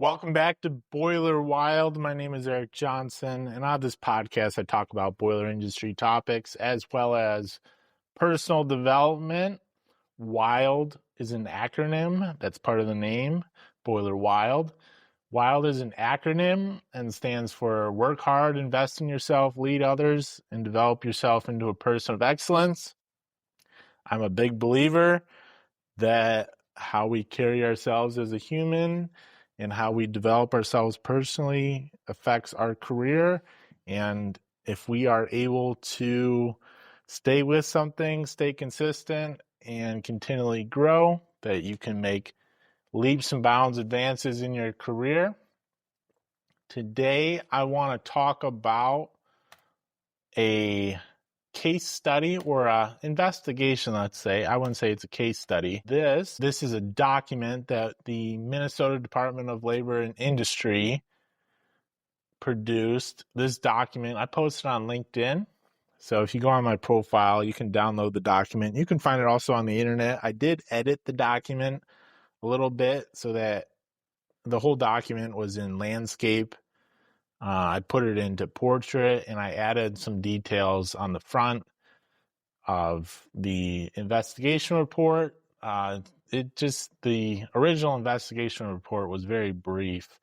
Welcome back to Boiler Wild. My name is Eric Johnson, and on this podcast, I talk about boiler industry topics as well as personal development. WILD is an acronym. That's part of the name, Boiler Wild. WILD is an acronym and stands for work hard, invest in yourself, lead others, and develop yourself into a person of excellence. I'm a big believer that how we carry ourselves as a human and how we develop ourselves personally affects our career. And if we are able to stay with something, stay consistent, and continually grow, that you can make leaps and bounds advances in your career. Today, I want to talk about a case study or a investigation, let's say. I wouldn't say it's a case study. This is a document that the Minnesota Department of Labor and Industry produced. This document, I posted on LinkedIn. So if you go on my profile, you can download the document. You can find it also on the internet. I did edit the document a little bit so that the whole document was in landscape. I put it into portrait and I added some details on the front of the investigation report. The original investigation report was very brief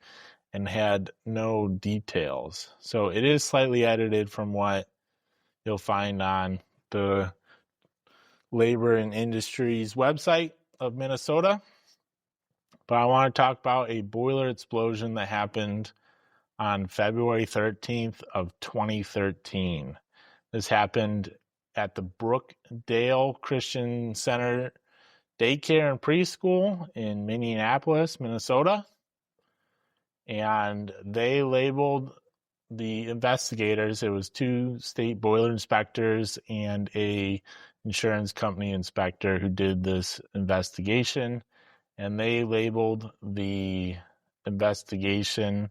and had no details. So it is slightly edited from what you'll find on the Labor and Industries website of Minnesota. But I want to talk about a boiler explosion that happened on February 13th of 2013. This happened at the Brookdale Christian Center daycare and preschool in Minneapolis, Minnesota. And they labeled the investigators, it was 2 state boiler inspectors and a insurance company inspector who did this investigation. And they labeled the investigation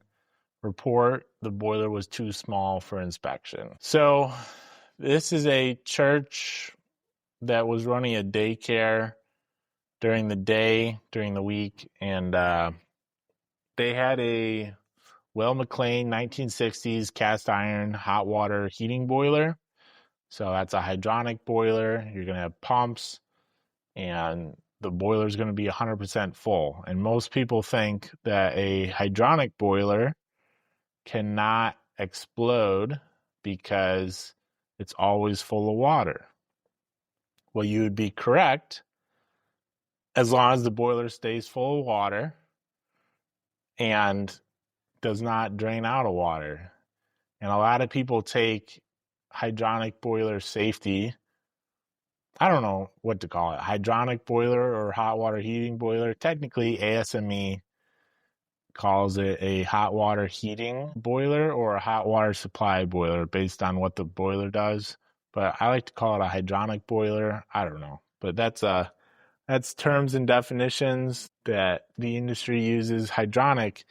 report, the boiler was too small for inspection. So this is a church that was running a daycare during the day, during the week, and they had a Well McLean 1960s cast iron hot water heating boiler. So that's a hydronic boiler. You're going to have pumps, and the boiler is going to be 100% full. And most people think that a hydronic boiler cannot explode because it's always full of water. Well, you would be correct as long as the boiler stays full of water and does not drain out of water. And a lot of people take hydronic boiler safety, I don't know what to call it, hydronic boiler or hot water heating boiler. Technically, ASME calls it a hot water heating boiler or a hot water supply boiler based on what the boiler does. But I like to call it a hydronic boiler. I don't know. But that's terms and definitions that the industry uses. Hydronic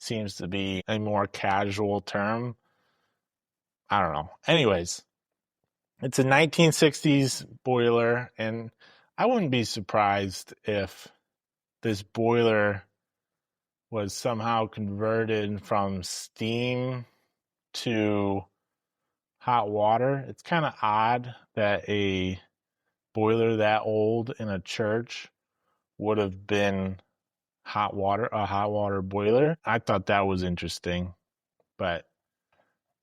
seems to be a more casual term. I don't know. Anyways, it's a 1960s boiler, and I wouldn't be surprised if this boiler was somehow converted from steam to hot water. It's kind of odd that a boiler that old in a church would have been a hot water boiler. I thought that was interesting, but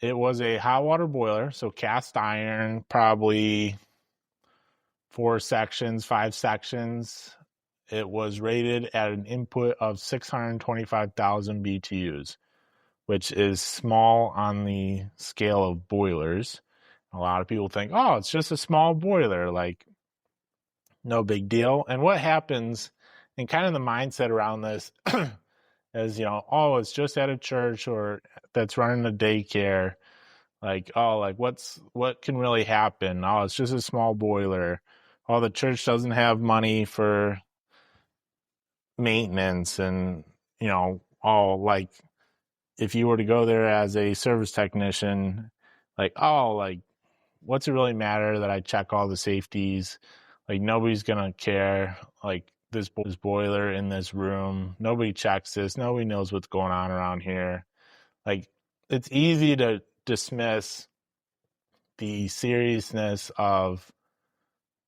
it was a hot water boiler, so cast iron, probably 5 sections. It was rated at an input of 625,000 BTUs, which is small on the scale of boilers. A lot of people think, oh, it's just a small boiler, like no big deal. And what happens, and kind of the mindset around this is, oh, it's just at a church or that's running a daycare. Like, oh, like what can really happen? Oh, it's just a small boiler. Oh, the church doesn't have money for maintenance, and like if you were to go there as a service technician, like, oh, like what's it really matter that I check all the safeties? Like nobody's gonna care. Like this boiler in this room. Nobody checks this. Nobody knows what's going on around here. Like, it's easy to dismiss the seriousness of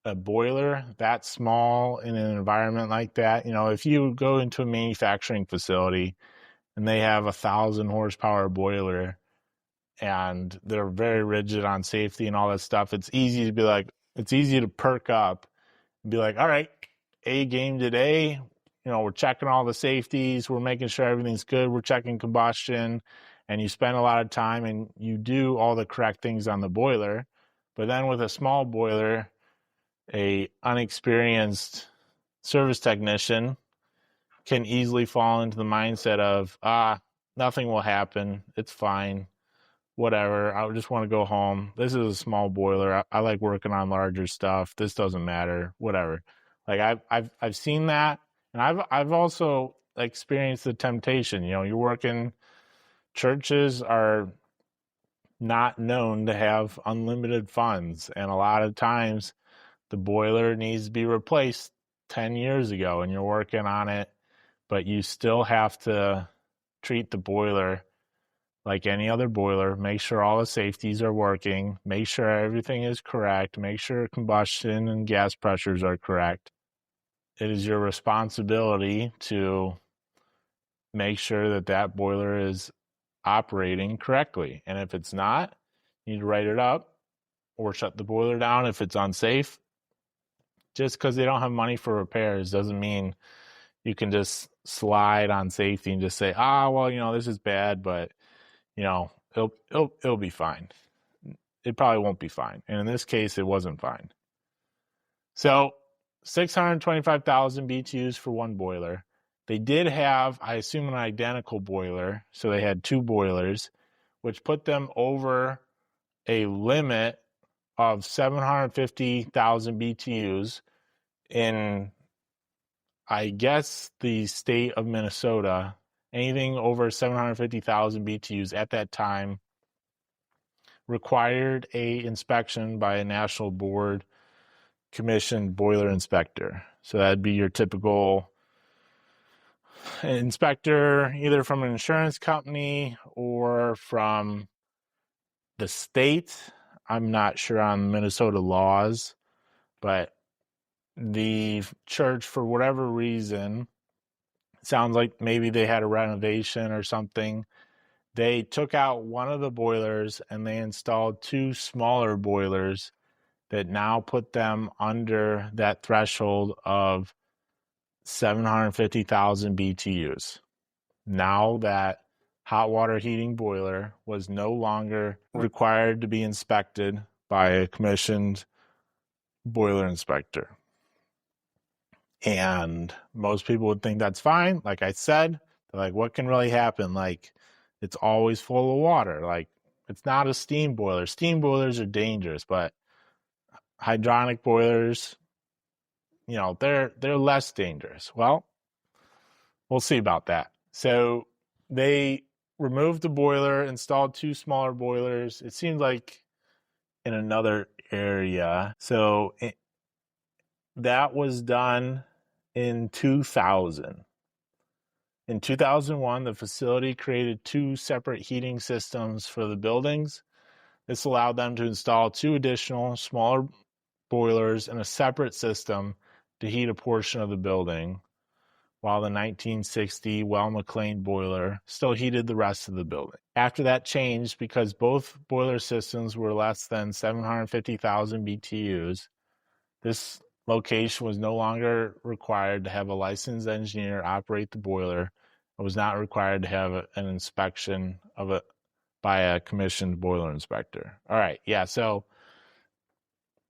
a boiler that small in an environment like that. If you go into a manufacturing facility and they have 1,000 horsepower boiler and they're very rigid on safety and all that stuff, it's easy to perk up and be like, all right, A game today. We're checking all the safeties. We're making sure everything's good. We're checking combustion. And you spend a lot of time and you do all the correct things on the boiler. But then with a small boiler, a unexperienced service technician can easily fall into the mindset of, nothing will happen. It's fine. Whatever. I just want to go home. This is a small boiler. I like working on larger stuff. This doesn't matter. Whatever. Like I've seen that, and I've also experienced the temptation. You're working. Churches are not known to have unlimited funds, and a lot of times the boiler needs to be replaced 10 years ago, and you're working on it, but you still have to treat the boiler like any other boiler, make sure all the safeties are working, make sure everything is correct, make sure combustion and gas pressures are correct. It is your responsibility to make sure that that boiler is operating correctly. And if it's not, you need to write it up or shut the boiler down if it's unsafe. Just because they don't have money for repairs doesn't mean you can just slide on safety and just say, this is bad, but it'll be fine. It probably won't be fine. And in this case, it wasn't fine. So 625,000 BTUs for one boiler. They did have, I assume, an identical boiler. So they had two boilers, which put them over a limit of 750,000 BTUs in, I guess, the state of Minnesota. Anything over 750,000 BTUs at that time required a inspection by a national board commissioned boiler inspector. So that'd be your typical inspector, either from an insurance company or from the state. I'm not sure on Minnesota laws, but the church, for whatever reason, sounds like maybe they had a renovation or something. They took out one of the boilers and they installed two smaller boilers that now put them under that threshold of 750,000 BTUs. Now that hot water heating boiler was no longer required to be inspected by a commissioned boiler inspector. And most people would think that's fine. Like I said, they're like, what can really happen? Like, it's always full of water. Like, it's not a steam boiler. Steam boilers are dangerous, but hydronic boilers, they're less dangerous. Well, we'll see about that. So they removed the boiler, installed two smaller boilers. It seemed like in another area. So that was done in 2000. In 2001, the facility created two separate heating systems for the buildings. This allowed them to install two additional smaller boilers in a separate system to heat a portion of the building, while the 1960 Well-McLean boiler still heated the rest of the building. After that changed, because both boiler systems were less than 750,000 BTUs, this location was no longer required to have a licensed engineer operate the boiler. It was not required to have an inspection of it by a commissioned boiler inspector. All right, yeah, so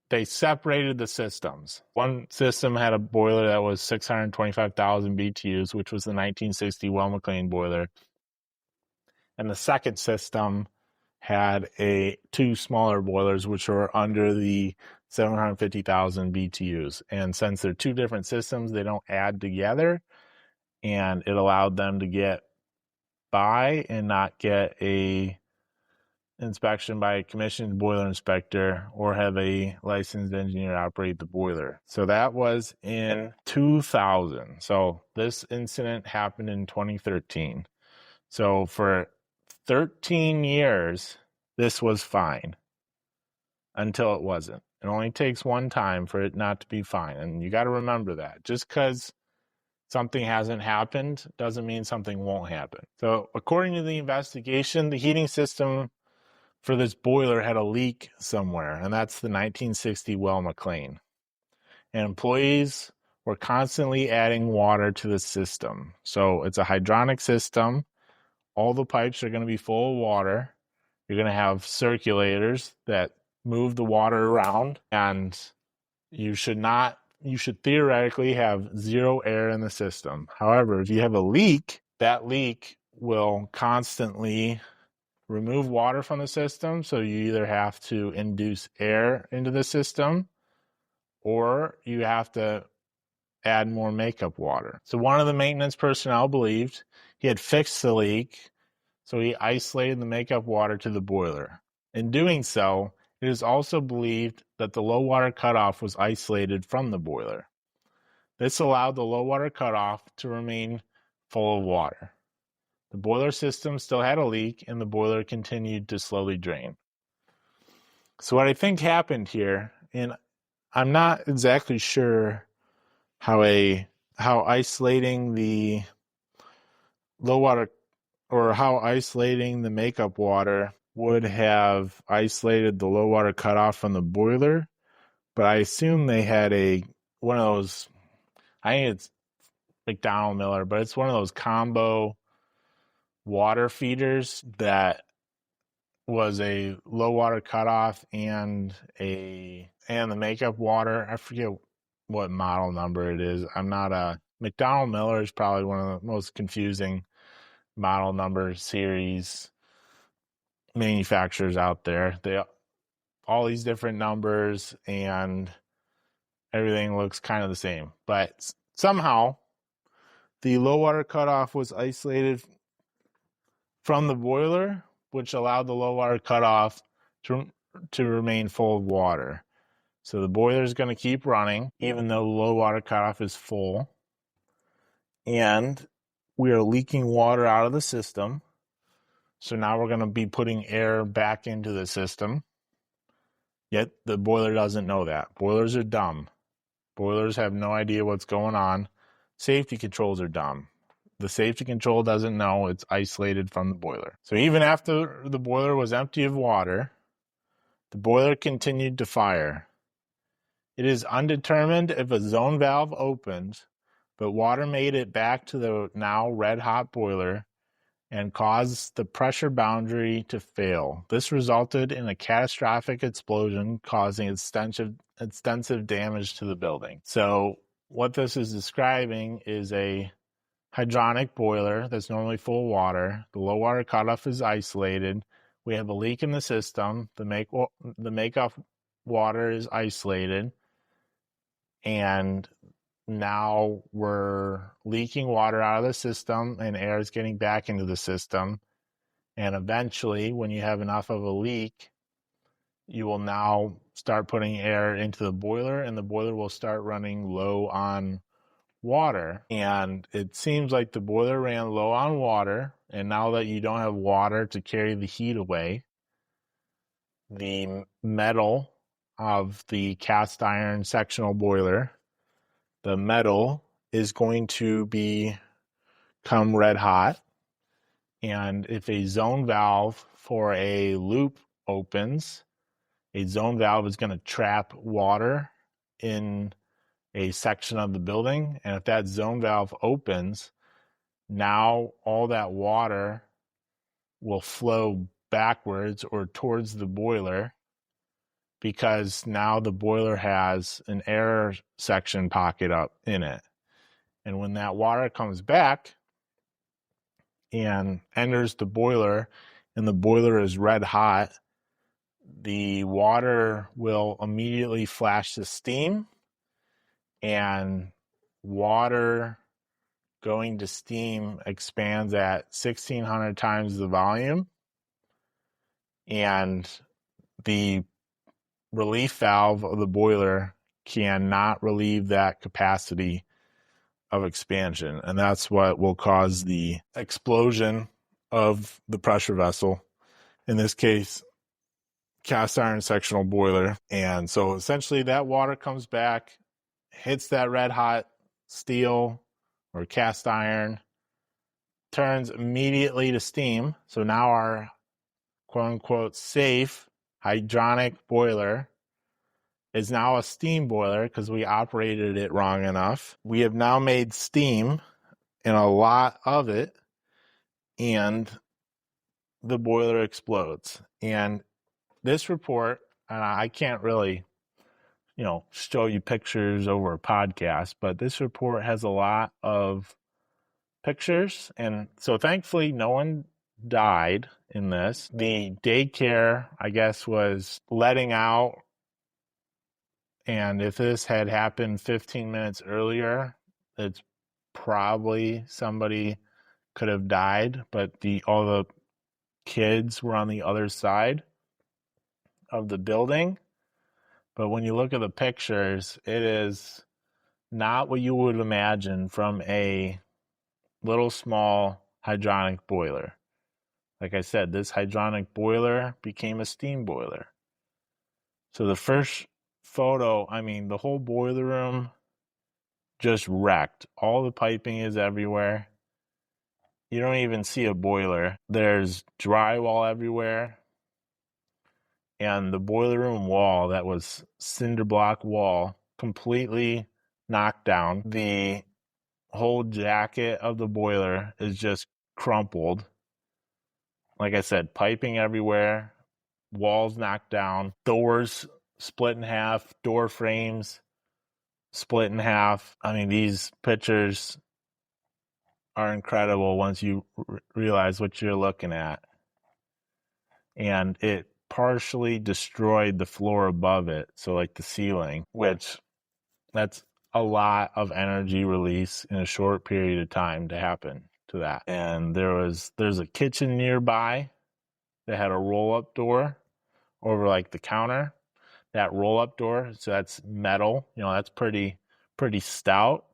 they separated the systems. One system had a boiler that was 625,000 BTUs, which was the 1960 Well-McLean boiler. And the second system had two smaller boilers, which were under the 750,000 BTUs. And since they're two different systems, they don't add together. And it allowed them to get by and not get a inspection by a commissioned boiler inspector or have a licensed engineer operate the boiler. So that was in 2000. So this incident happened in 2013. So for 13 years, this was fine until it wasn't. It only takes one time for it not to be fine. And you got to remember that. Just because something hasn't happened doesn't mean something won't happen. So according to the investigation, the heating system for this boiler had a leak somewhere, and that's the 1960 well McLean. And employees were constantly adding water to the system. So it's a hydronic system. All the pipes are going to be full of water. You're going to have circulators that move the water around, and you should theoretically have zero air in the system. However, if you have a leak, that leak will constantly remove water from the system. So you either have to induce air into the system or you have to add more makeup water. So one of the maintenance personnel believed he had fixed the leak, so he isolated the makeup water to the boiler. In doing so, it is also believed that the low water cutoff was isolated from the boiler. This allowed the low water cutoff to remain full of water. The boiler system still had a leak, and the boiler continued to slowly drain. So what I think happened here, and I'm not exactly sure how isolating the low water or how isolating the makeup water would have isolated the low water cutoff from the boiler, but I assume they had one of those, I think it's McDonald Miller, but it's one of those combo water feeders that was a low water cutoff and the makeup water. I forget what model number it is. McDonald Miller is probably one of the most confusing model number series manufacturers out there. They all these different numbers and everything looks kind of the same, but somehow the low water cutoff was isolated from the boiler, which allowed the low water cutoff to remain full of water. So the boiler is going to keep running even though the low water cutoff is full. And we are leaking water out of the system. So now we're going to be putting air back into the system. Yet the boiler doesn't know that. Boilers are dumb. Boilers have no idea what's going on. Safety controls are dumb. The safety control doesn't know it's isolated from the boiler. So even after the boiler was empty of water, the boiler continued to fire. It is undetermined if a zone valve opened, but water made it back to the now red-hot boiler and caused the pressure boundary to fail. This resulted in a catastrophic explosion, causing extensive damage to the building. So what this is describing is a hydronic boiler that's normally full of water. The low water cutoff is isolated. We have a leak in the system. The makeup water is isolated. And now we're leaking water out of the system and air is getting back into the system. And eventually, when you have enough of a leak, you will now start putting air into the boiler and the boiler will start running low on water. And it seems like the boiler ran low on water, and now that you don't have water to carry the heat away, the metal of the cast iron sectional boiler, the metal is going to become red hot. And if a zone valve for a loop opens, a zone valve is going to trap water in a section of the building. And if that zone valve opens, now all that water will flow backwards or towards the boiler because now the boiler has an air section pocket up in it. And when that water comes back and enters the boiler and the boiler is red hot, the water will immediately flash to steam, and water going to steam expands at 1,600 times the volume. and the relief valve of the boiler cannot relieve that capacity of expansion, and that's what will cause the explosion of the pressure vessel, in this case cast iron sectional boiler. And so essentially that water comes back, hits that red hot steel or cast iron, turns immediately to steam. So now our quote unquote safe hydronic boiler is now a steam boiler because we operated it wrong enough. We have now made steam and a lot of it, and the boiler explodes. And this report, and I can't really, show you pictures over a podcast, but this report has a lot of pictures. And so thankfully, no one died in this. The daycare, I guess, was letting out. And if this had happened 15 minutes earlier, it's probably somebody could have died, but all the kids were on the other side of the building. But when you look at the pictures, it is not what you would imagine from a little small hydronic boiler. Like I said, this hydronic boiler became a steam boiler. So the first photo, the whole boiler room just wrecked. All the piping is everywhere. You don't even see a boiler. There's drywall everywhere. And the boiler room wall, that was cinder block wall, completely knocked down. The whole jacket of the boiler is just crumpled. Like I said, piping everywhere, walls knocked down, doors split in half, door frames split in half. These pictures are incredible once you realize what you're looking at. And it partially destroyed the floor above it, so like the ceiling, which that's a lot of energy release in a short period of time to happen to that. And there's a kitchen nearby that had a roll-up door over like the counter. That roll-up door, so that's metal, that's pretty stout.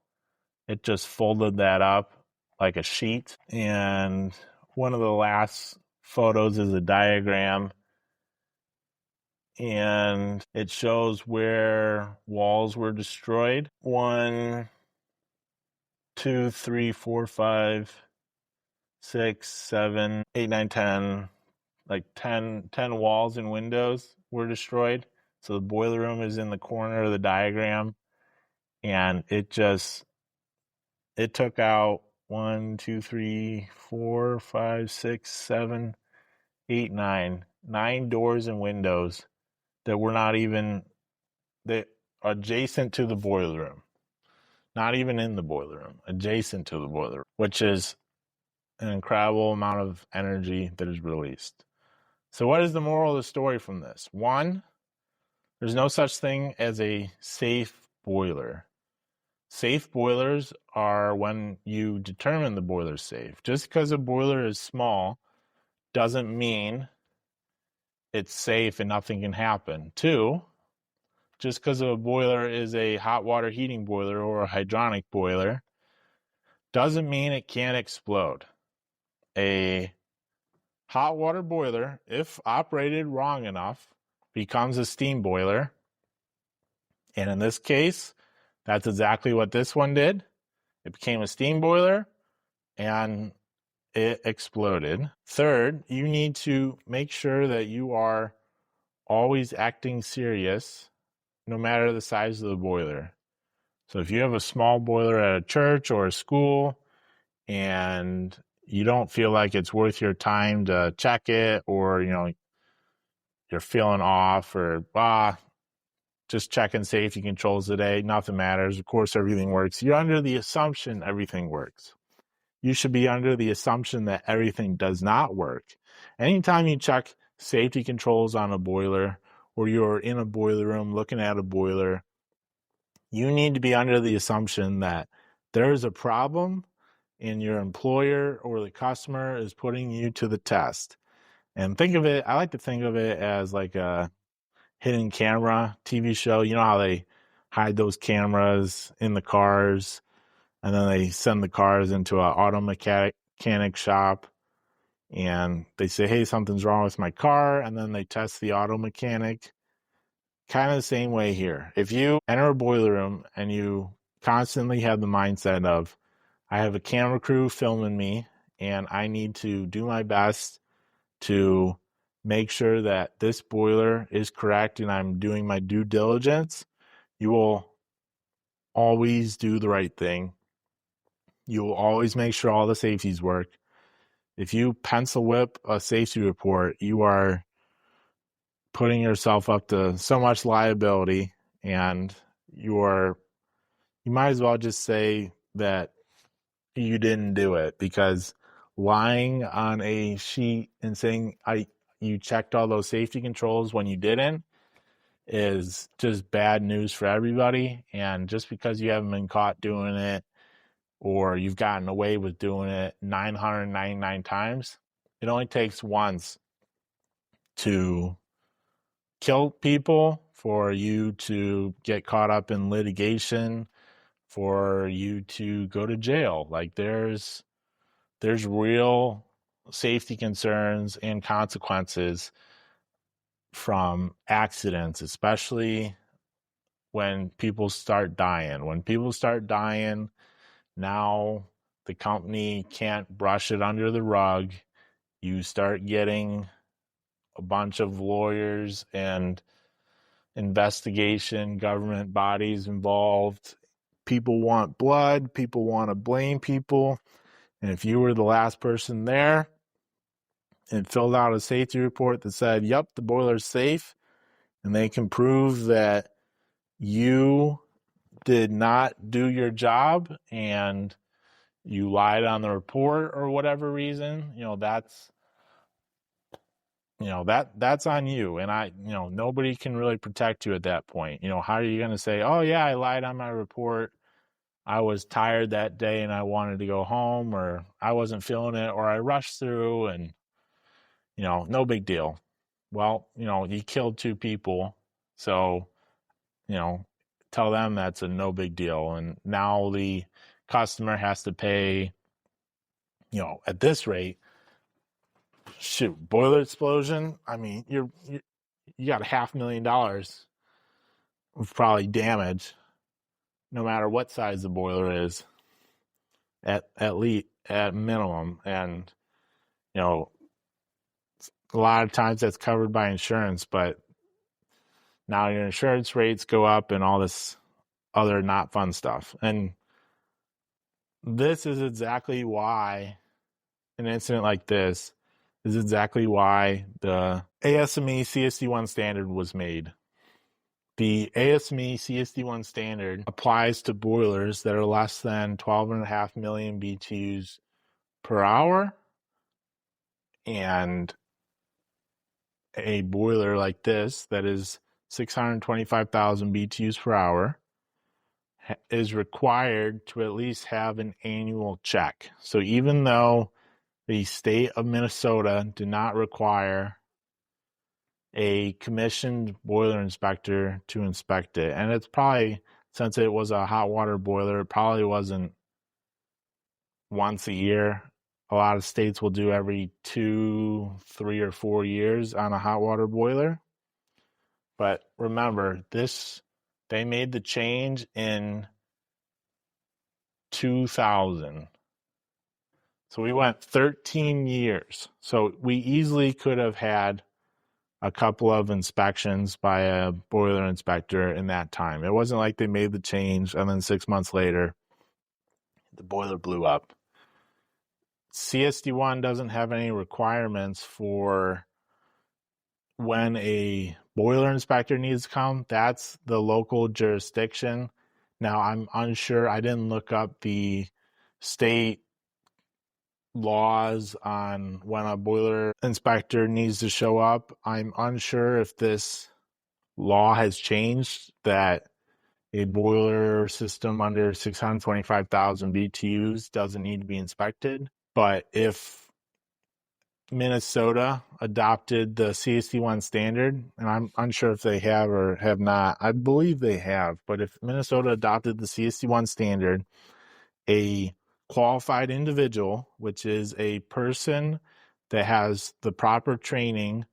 It just folded that up like a sheet. And one of the last photos is a diagram, and it shows where walls were destroyed. 1, 2, 3, 4, 5, 6, 7, 8, 9, 10, like 10 walls and windows were destroyed. So the boiler room is in the corner of the diagram, and it took out 1, 2, 3, 4, 5, 6, 7, 8, 9 doors and windows that were not even adjacent to the boiler room. Not even in the boiler room, adjacent to the boiler room, which is an incredible amount of energy that is released. So what is the moral of the story from this? 1, there's no such thing as a safe boiler. Safe boilers are when you determine the boiler's safe. Just because a boiler is small doesn't mean it's safe and nothing can happen. 2, just because a boiler is a hot water heating boiler or a hydronic boiler doesn't mean it can't explode. A hot water boiler, if operated wrong enough, becomes a steam boiler. And in this case, that's exactly what this one did. It became a steam boiler and it exploded. 3rd, you need to make sure that you are always acting serious no matter the size of the boiler. So if you have a small boiler at a church or a school and you don't feel like it's worth your time to check it, or you're feeling off, or just checking safety controls today, nothing matters, of course everything works. You're under the assumption everything works. You should be under the assumption that everything does not work. Anytime you check safety controls on a boiler, or you're in a boiler room looking at a boiler, you need to be under the assumption that there is a problem and your employer or the customer is putting you to the test. And I like to think of it as like a hidden camera TV show. You know how they hide those cameras in the cars and then they send the cars into an auto mechanic shop and they say, hey, something's wrong with my car. And then they test the auto mechanic. Kind of the same way here. If you enter a boiler room and you constantly have the mindset of, I have a camera crew filming me and I need to do my best to make sure that this boiler is correct and I'm doing my due diligence, you will always do the right thing. You will always make sure all the safeties work. If you pencil whip a safety report, you are putting yourself up to so much liability, and you might as well just say that you didn't do it, because lying on a sheet and saying you checked all those safety controls when you didn't is just bad news for everybody. And just because you haven't been caught doing it or you've gotten away with doing it 999 times, it only takes once to kill people for you to get caught up in litigation, for you to go to jail. Like there's real safety concerns and consequences from accidents, especially when people start dying. When people start dying, now the company can't brush it under the rug. You start getting a bunch of lawyers and investigation government bodies involved. People want blood. People want to blame people. And if you were the last person there and filled out a safety report that said, yep, the boiler's safe, and they can prove that you did not do your job and you lied on the report or whatever reason, that's on you. And nobody can really protect you at that point. How are you going to say, oh yeah, I lied on my report, I was tired that day and I wanted to go home, or I wasn't feeling it, or I rushed through and no big deal. Well, you killed 2 people, so you know tell them that's a no big deal. And now the customer has to pay, at this rate, shoot, boiler explosion, I mean, you got $500,000 of probably damage, no matter what size the boiler is, at least at minimum. And a lot of times that's covered by insurance, but now your insurance rates go up and all this other not fun stuff. And this is exactly why an incident like this is exactly why the ASME CSD1 standard was made. The ASME CSD1 standard applies to boilers that are less than 12.5 million BTUs per hour. And a boiler like this that is 625,000 BTUs per hour is required to at least have an annual check. So even though the state of Minnesota did not require a commissioned boiler inspector to inspect it, and it's probably, since it was a hot water boiler, it probably wasn't once a year. A lot of states will do every 2, 3, or 4 years on a hot water boiler. But remember, they made the change in 2000. So we went 13 years. So we easily could have had a couple of inspections by a boiler inspector in that time. It wasn't like they made the change and then 6 months later, the boiler blew up. CSD1 doesn't have any requirements for when a boiler inspector needs to come. That's the local jurisdiction. Now, I'm unsure. I didn't look up the state laws on when a boiler inspector needs to show up. I'm unsure if this law has changed that a boiler system under 625,000 BTUs doesn't need to be inspected. But if Minnesota adopted the CSD1 standard, and I'm unsure if they have or have not. I believe they have, but if Minnesota adopted the CSD1 standard, a qualified individual, which is a person that has the proper training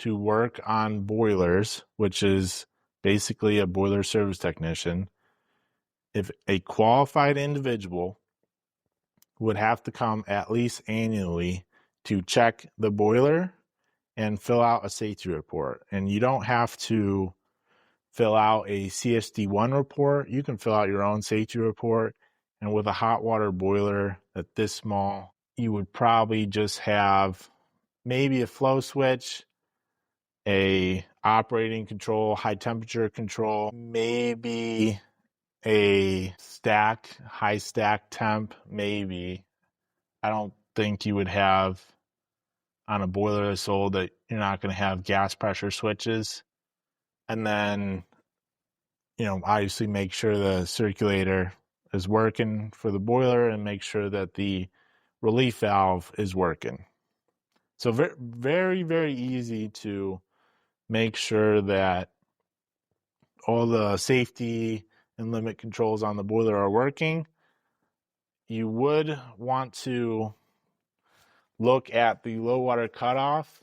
to work on boilers, which is basically a boiler service technician, if a qualified individual would have to come at least annually to check the boiler and fill out a safety report. And you don't have to fill out a CSD1 report. You can fill out your own safety report. And with a hot water boiler that's this small, you would probably just have maybe a flow switch, a operating control, high temperature control, maybe a stack, high stack temp, maybe. I don't think you would have on a boiler that's old that you're not going to have gas pressure switches. And then, obviously make sure the circulator is working for the boiler and make sure that the relief valve is working. So very, very, very easy to make sure that all the safety and limit controls on the boiler are working. You would want to look at the low water cutoff.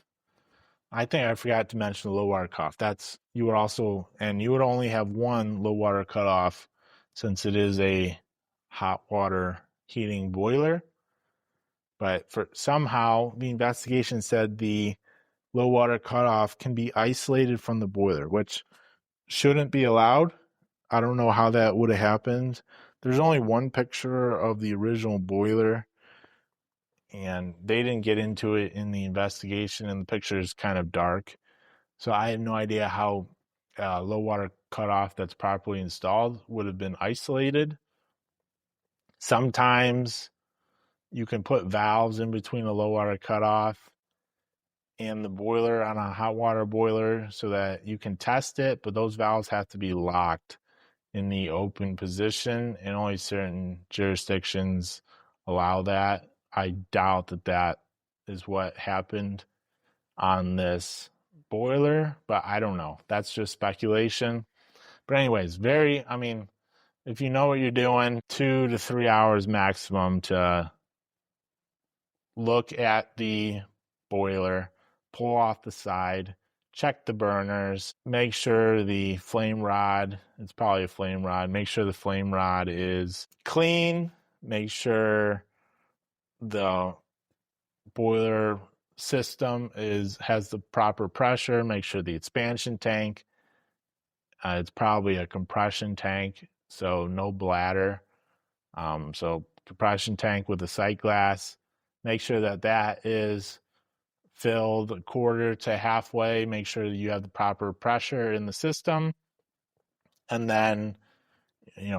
I think I forgot to mention the low water cutoff. You would only have one low water cutoff since it is a hot water heating boiler. But somehow the investigation said the low water cutoff can be isolated from the boiler, which shouldn't be allowed. I don't know how that would have happened. There's only one picture of the original boiler, and they didn't get into it in the investigation, and the picture is kind of dark. So I had no idea how low water cutoff that's properly installed would have been isolated. Sometimes you can put valves in between the low water cutoff and the boiler on a hot water boiler so that you can test it, but those valves have to be locked in the open position, and only certain jurisdictions allow that. I doubt that is what happened on this boiler, but I don't know. That's just speculation. But anyways, if you know what you're doing, 2 to 3 hours maximum to look at the boiler, pull off the side, check the burners, make sure the flame rod, it's probably a flame rod, make sure the flame rod is clean, make sure the boiler system has the proper pressure, make sure the expansion tank, it's probably a compression tank, so no bladder. So compression tank with a sight glass, make sure that is filled a quarter to halfway, make sure that you have the proper pressure in the system, and then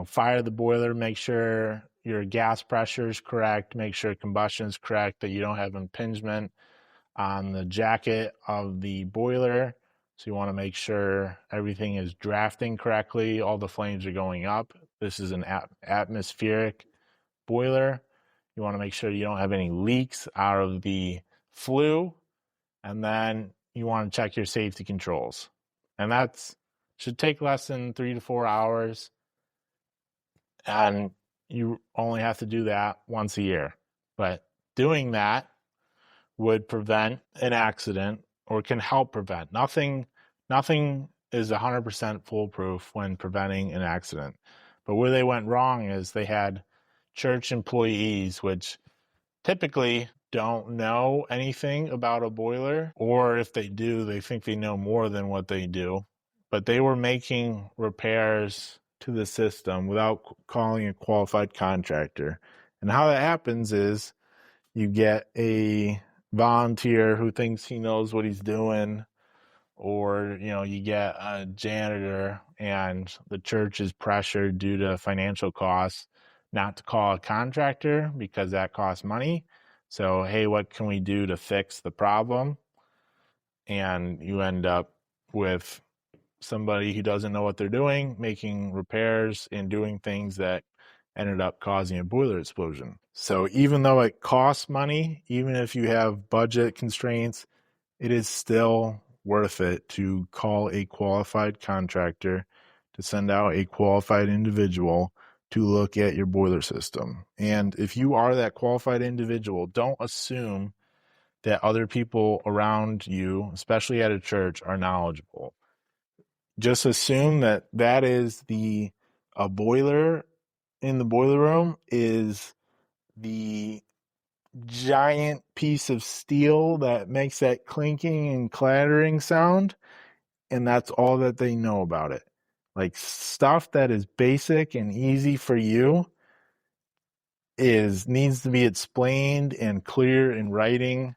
fire the boiler, make sure your gas pressure is correct, make sure combustion is correct, that you don't have impingement on the jacket of the boiler. So you want to make sure everything is drafting correctly, all the flames are going up. This is an atmospheric boiler. You want to make sure you don't have any leaks out of the flue. And then you want to check your safety controls. And that should take less than 3 to 4 hours. And you only have to do that once a year. But doing that would prevent an accident, or can help prevent. Nothing is 100% foolproof when preventing an accident. But where they went wrong is they had church employees, which typically don't know anything about a boiler, or if they do, they think they know more than what they do. But they were making repairs to the system without calling a qualified contractor. And how that happens is you get a volunteer who thinks he knows what he's doing, or you get a janitor and the church is pressured due to financial costs not to call a contractor because that costs money. So, hey, what can we do to fix the problem? And you end up with somebody who doesn't know what they're doing, making repairs and doing things that ended up causing a boiler explosion. So even though it costs money, even if you have budget constraints, it is still worth it to call a qualified contractor, to send out a qualified individual to look at your boiler system. And if you are that qualified individual, don't assume that other people around you, especially at a church, are knowledgeable. Just assume that that is a boiler in the boiler room is the giant piece of steel that makes that clinking and clattering sound, and that's all that they know about it. Like, stuff that is basic and easy for you needs to be explained and clear in writing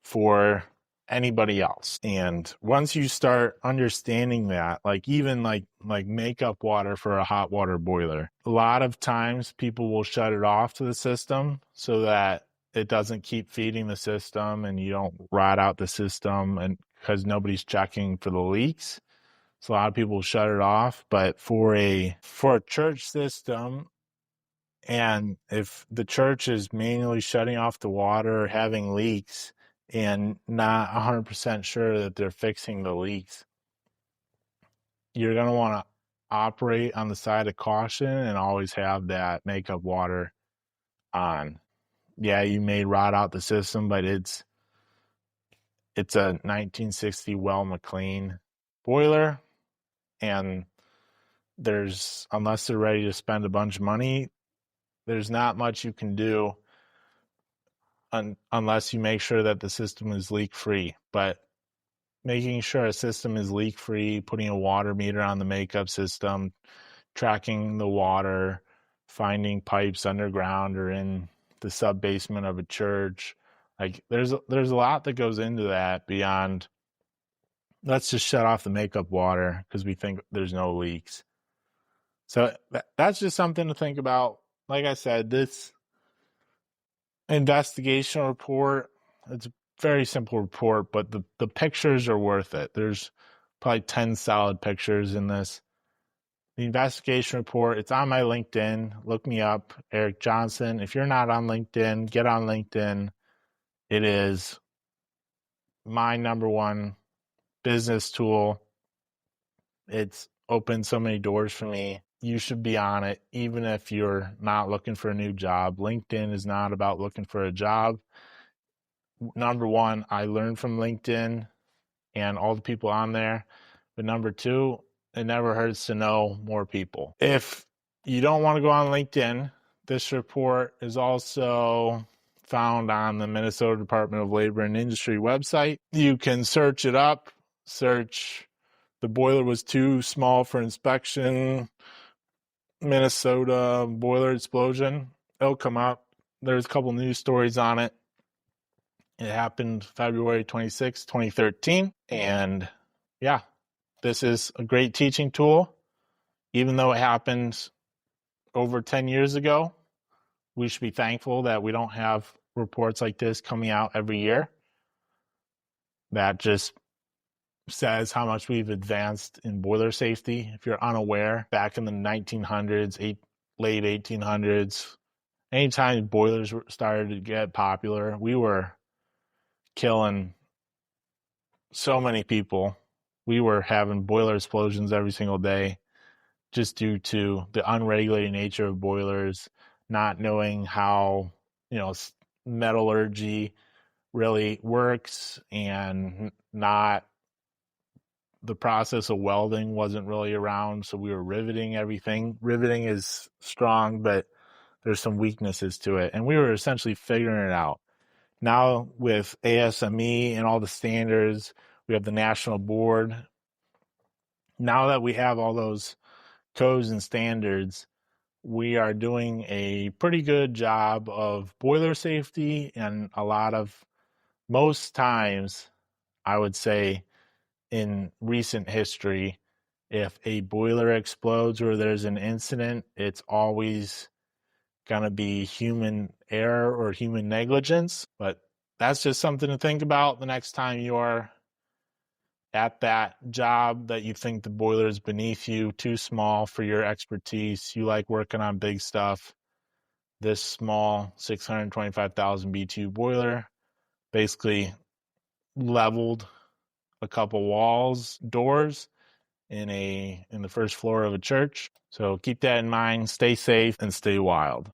for anybody else. And once you start understanding that, like even like makeup water for a hot water boiler, a lot of times people will shut it off to the system so that it doesn't keep feeding the system and you don't rot out the system, and because nobody's checking for the leaks. So a lot of people shut it off. But for a church system, and if the church is manually shutting off the water or having leaks and not 100% sure that they're fixing the leaks, you're going to want to operate on the side of caution and always have that makeup water on. Yeah, you may rot out the system, but it's a 1960 Well McLean boiler, and unless they're ready to spend a bunch of money, there's not much you can do unless you make sure that the system is leak-free. But making sure a system is leak-free, putting a water meter on the makeup system, tracking the water, finding pipes underground or in the sub-basement of a church. Like, there's a lot that goes into that beyond, let's just shut off the makeup water because we think there's no leaks. So that's just something to think about. Like I said, this investigation report, it's a very simple report, but the pictures are worth it. There's probably 10 solid pictures in this. The investigation report, it's on my LinkedIn. Look me up, Eric Johnson. If you're not on LinkedIn, get on LinkedIn. It is my number one business tool. It's opened so many doors for me. You should be on it, even if you're not looking for a new job. LinkedIn is not about looking for a job. Number one, I learned from LinkedIn and all the people on there. But number two, it never hurts to know more people. If you don't want to go on LinkedIn, this report is also found on the Minnesota Department of Labor and Industry website. You can search it up, search "the boiler was too small for inspection, Minnesota boiler explosion." It'll come up. There's a couple news stories on it. It happened February 26, 2013. And yeah, this is a great teaching tool. Even though it happened over 10 years ago, we should be thankful that we don't have reports like this coming out every year. That just says how much we've advanced in boiler safety. If you're unaware, back in the 1900s, late 1800s, anytime boilers started to get popular, we were killing so many people. We were having boiler explosions every single day just due to the unregulated nature of boilers, not knowing how, metallurgy really works, and not the process of welding wasn't really around, so we were riveting everything. Riveting is strong, but there's some weaknesses to it, and we were essentially figuring it out. Now with ASME and all the standards, we have the national board. Now that we have all those codes and standards, we are doing a pretty good job of boiler safety, and most times, I would say, in recent history, if a boiler explodes or there's an incident, it's always going to be human error or human negligence. But that's just something to think about the next time you are at that job that you think the boiler is beneath you, too small for your expertise. You like working on big stuff. This small 625,000 BTU boiler basically leveled a couple walls, doors in the first floor of a church. So keep that in mind, stay safe and stay wild.